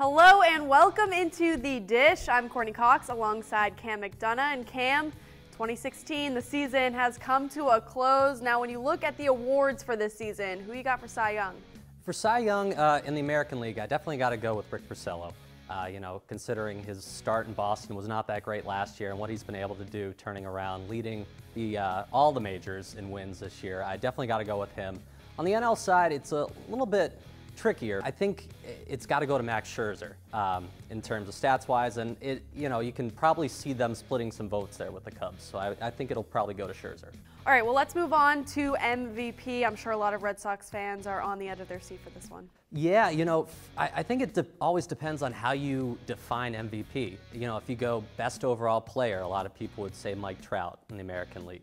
Hello and welcome into The Dish. I'm Courtney Cox alongside Cam McDonough. And Cam, 2016, the season has come to a close. Now, when you look at the awards for this season, who you got for Cy Young? For Cy Young in the American League, I definitely got to go with Rick Porcello. Considering his start in Boston was not that great last year and what he's been able to do turning around, leading all the majors in wins this year, I definitely got to go with him. On the NL side, it's a little bit trickier. I think it's got to go to Max Scherzer in terms of stats-wise, and you can probably see them splitting some votes there with the Cubs. So I think it'll probably go to Scherzer. All right, well, let's move on to MVP. I'm sure a lot of Red Sox fans are on the edge of their seat for this one. Yeah, I think it always depends on how you define MVP. If you go best overall player, a lot of people would say Mike Trout in the American League.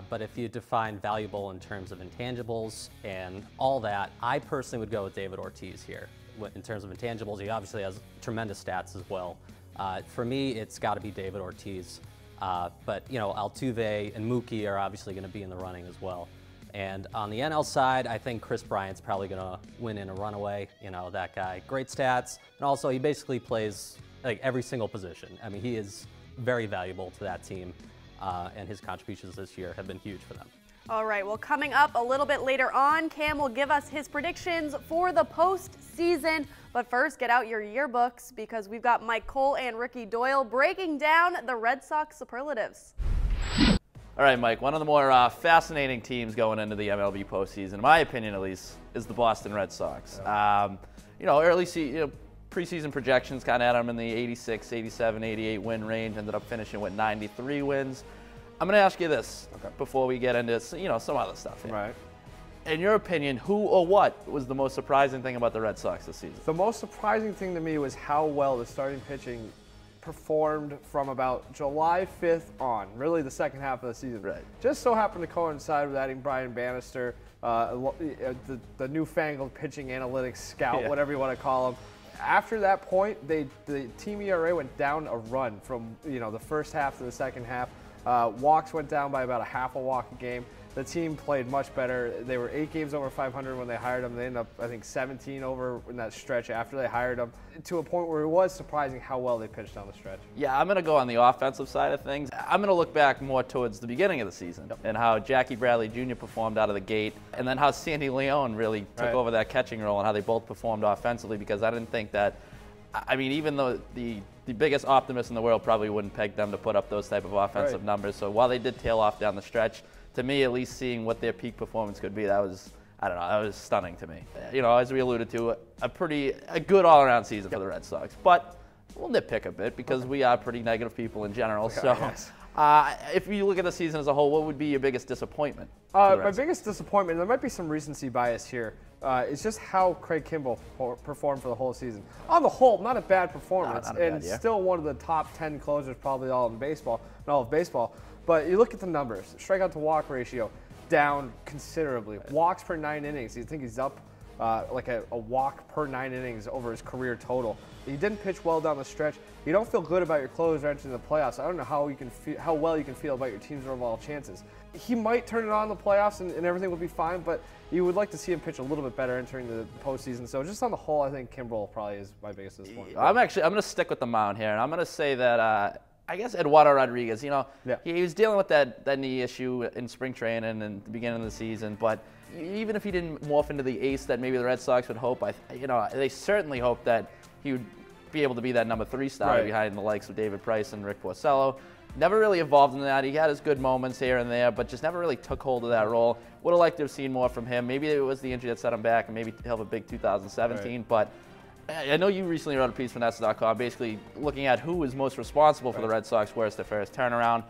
But if you define valuable in terms of intangibles and all that, I personally would go with David Ortiz here. In terms of intangibles, he obviously has tremendous stats as well. For me, it's got to be David Ortiz. But Altuve and Mookie are obviously going to be in the running as well. And on the NL side, I think Chris Bryant's probably going to win in a runaway. That guy, great stats, and also he basically plays like every single position. I mean, he is very valuable to that team, and his contributions this year have been huge for them. All right, well, coming up a little bit later on, Cam will give us his predictions for the postseason. But first, get out your yearbooks because we've got Mike Cole and Ricky Doyle breaking down the Red Sox superlatives. All right, Mike, one of the more fascinating teams going into the MLB postseason, in my opinion at least, is the Boston Red Sox. Preseason projections kind of had them in the 86, 87, 88 win range, ended up finishing with 93 wins. I'm going to ask you this before we get into some other stuff here. Right. In your opinion, who or what was the most surprising thing about the Red Sox this season? The most surprising thing to me was how well the starting pitching performed from about July 5th on, really the second half of the season. Right. Just so happened to coincide with adding Brian Bannister, the newfangled pitching analytics scout, whatever you want to call him. After that point, the team ERA went down a run from the first half to the second half. Walks went down by about a half a walk a game. The team played much better. They were 8 games over 500 when they hired him. They ended up, I think, 17 over in that stretch after they hired him, to a point where it was surprising how well they pitched down the stretch. Yeah, I'm going to go on the offensive side of things. I'm going to look back more towards the beginning of the season and how Jackie Bradley Jr. performed out of the gate, and then how Sandy Leone really took over that catching role and how they both performed offensively, because I didn't think that, even though the biggest optimist in the world probably wouldn't peg them to put up those type of offensive numbers. So while they did tail off down the stretch, to me, at least seeing what their peak performance could be, that was stunning to me. As we alluded to, a good all-around season for the Red Sox. But we'll nitpick a bit because we are pretty negative people in general. If you look at the season as a whole, what would be your biggest disappointment? My biggest disappointment, there might be some recency bias here, is just how Craig Kimbrell performed for the whole season. On the whole, not a bad performance, still one of the top 10 closers probably all of baseball. But you look at the numbers, strikeout to walk ratio down considerably. Walks per 9 innings, you think he's up like a walk per 9 innings over his career total. He didn't pitch well down the stretch. You don't feel good about your closer entering the playoffs. I don't know how well you can feel about your team's overall chances. He might turn it on in the playoffs and everything will be fine, but you would like to see him pitch a little bit better entering the postseason. So just on the whole, I think Kimbrell probably is my biggest disappointment. I'm going to stick with the mound here, and I'm going to say that I guess Eduardo Rodriguez, he was dealing with that knee issue in spring training and the beginning of the season, but even if he didn't morph into the ace that maybe the Red Sox would hope, they certainly hope that he would be able to be that number 3 starter behind the likes of David Price and Rick Porcello. Never really evolved in that. He had his good moments here and there, but just never really took hold of that role. Would have liked to have seen more from him. Maybe it was the injury that set him back, and maybe he'll have a big 2017, but I know you recently wrote a piece for Nets.com basically looking at who was most responsible for the Red Sox worst affairs turnaround.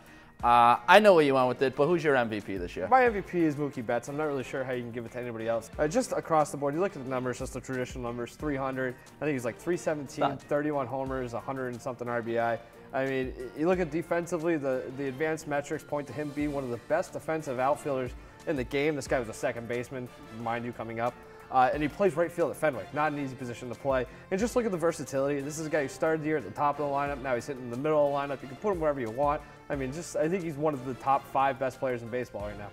I know where you went with it, but who's your MVP this year? My MVP is Mookie Betts. I'm not really sure how you can give it to anybody else. Just across the board, you look at the numbers, just the traditional numbers, 300. I think he's like 317, 31 homers, 100 and something RBI. I mean, you look at defensively, the advanced metrics point to him being one of the best defensive outfielders in the game. This guy was a second baseman, mind you, coming up. And he plays right field at Fenway. Not an easy position to play. And just look at the versatility. This is a guy who started the year at the top of the lineup. Now he's hitting in the middle of the lineup. You can put him wherever you want. I mean, I think he's one of the top 5 best players in baseball right now.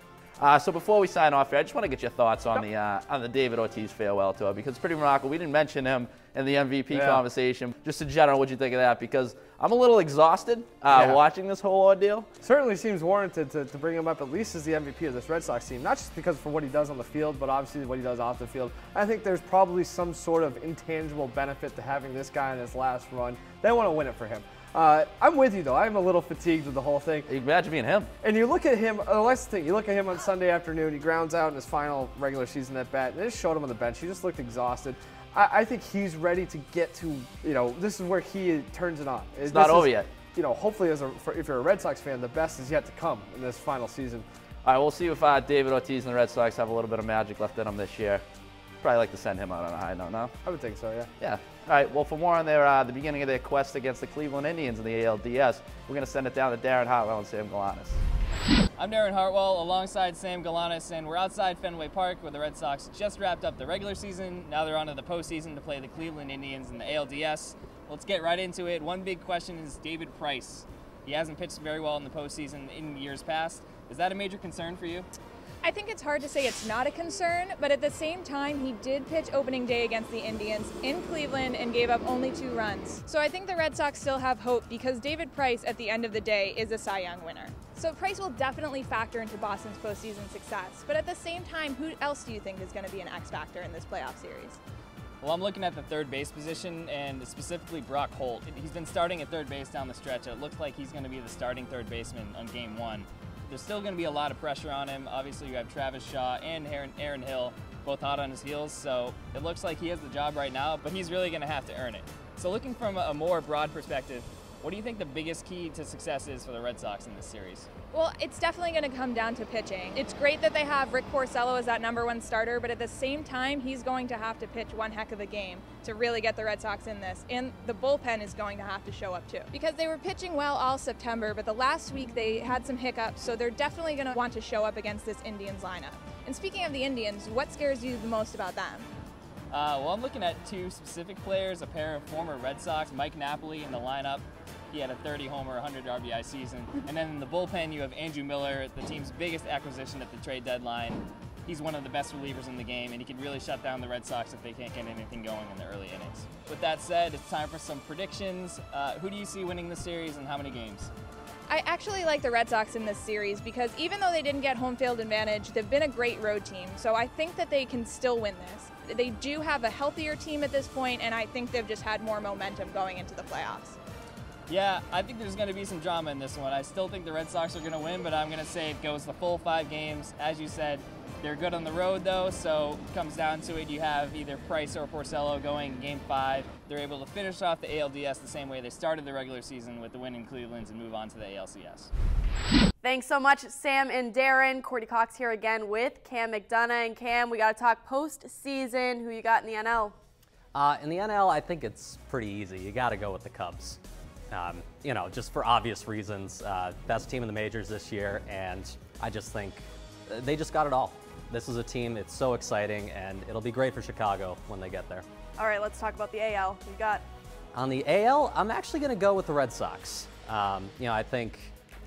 So before we sign off here, I just want to get your thoughts on the David Ortiz farewell tour, because it's pretty remarkable. We didn't mention him in the MVP conversation. Just in general, what do you think of that? Because I'm a little exhausted watching this whole ordeal. Certainly seems warranted to bring him up at least as the MVP of this Red Sox team, not just because for what he does on the field, but obviously what he does off the field. I think there's probably some sort of intangible benefit to having this guy in his last run. They want to win it for him. I'm with you, though. I'm a little fatigued with the whole thing. Imagine being him. And you look at him, that's the thing, you look at him on Sunday afternoon, he grounds out in his final regular season at bat, and they just showed him on the bench. He just looked exhausted. I think he's ready to get to, this is where he turns it on. It's not over yet. Hopefully, if you're a Red Sox fan, the best is yet to come in this final season. All right, we'll see if David Ortiz and the Red Sox have a little bit of magic left in them this year. Probably like to send him out on a high note, no? I would think so, yeah. Yeah. All right, well, for more on the beginning of their quest against the Cleveland Indians in the ALDS, we're going to send it down to Darren Hartwell and Sam Galanis. I'm Darren Hartwell alongside Sam Galanis, and we're outside Fenway Park where the Red Sox just wrapped up the regular season. Now they're on to the postseason to play the Cleveland Indians in the ALDS. Let's get right into it. One big question is David Price. He hasn't pitched very well in the postseason in years past. Is that a major concern for you? I think it's hard to say it's not a concern, but at the same time, he did pitch opening day against the Indians in Cleveland and gave up only 2 runs. So I think the Red Sox still have hope because David Price, at the end of the day, is a Cy Young winner. So Price will definitely factor into Boston's postseason success, but at the same time, who else do you think is going to be an X factor in this playoff series? Well, I'm looking at the third base position, and specifically Brock Holt. He's been starting at third base down the stretch. It looks like he's going to be the starting third baseman on Game 1. There's still going to be a lot of pressure on him. Obviously, you have Travis Shaw and Aaron Hill both hot on his heels, so it looks like he has the job right now, but he's really going to have to earn it. So looking from a more broad perspective, what do you think the biggest key to success is for the Red Sox in this series? Well, it's definitely going to come down to pitching. It's great that they have Rick Porcello as that #1 starter, but at the same time, he's going to have to pitch one heck of a game to really get the Red Sox in this. And the bullpen is going to have to show up too. Because they were pitching well all September, but the last week they had some hiccups, so they're definitely going to want to show up against this Indians lineup. And speaking of the Indians, what scares you the most about them? Well, I'm looking at 2 specific players, a pair of former Red Sox, Mike Napoli in the lineup. He had a 30-homer, 100 RBI season. And then in the bullpen, you have Andrew Miller, the team's biggest acquisition at the trade deadline. He's one of the best relievers in the game, and he can really shut down the Red Sox if they can't get anything going in the early innings. With that said, it's time for some predictions. Who do you see winning the series and how many games? I actually like the Red Sox in this series because even though they didn't get home field advantage, they've been a great road team. So I think that they can still win this. They do have a healthier team at this point, and I think they've just had more momentum going into the playoffs. Yeah, I think there's going to be some drama in this one. I still think the Red Sox are going to win, but I'm going to say it goes the full 5 games. As you said, they're good on the road, though, so it comes down to it. You have either Price or Porcello going Game 5. They're able to finish off the ALDS the same way they started the regular season with the win in Cleveland and move on to the ALCS. Thanks so much, Sam and Darren. Courtney Cox here again with Cam McDonough. And Cam, we got to talk postseason. Who you got in the NL? In the NL, I think it's pretty easy. You got to go with the Cubs. Just for obvious reasons, best team in the majors this year, and I just think they just got it all. This is a team, it's so exciting, and it'll be great for Chicago when they get there. All right, let's talk about the AL. Who you got? On the AL, I'm actually going to go with the Red Sox. I think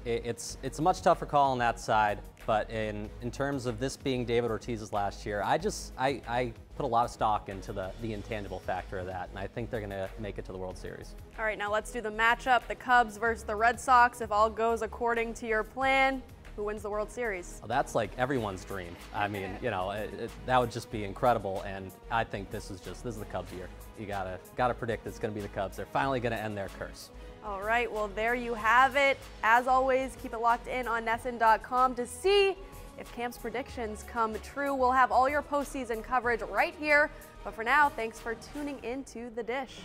it's a much tougher call on that side, but in terms of this being David Ortiz's last year, I put a lot of stock into the intangible factor of that, and I think they're going to make it to the World Series. All right, now let's do the matchup, the Cubs versus the Red Sox. If all goes according to your plan, who wins the World Series? Well, that's like everyone's dream. I mean, that would just be incredible, and I think this is the Cubs year. You gotta predict it's going to be the Cubs. They're finally going to end their curse. All right, well, there you have it. As always, keep it locked in on NESN.com to see if Cam's predictions come true. We'll have all your postseason coverage right here. But for now, thanks for tuning into The Dish.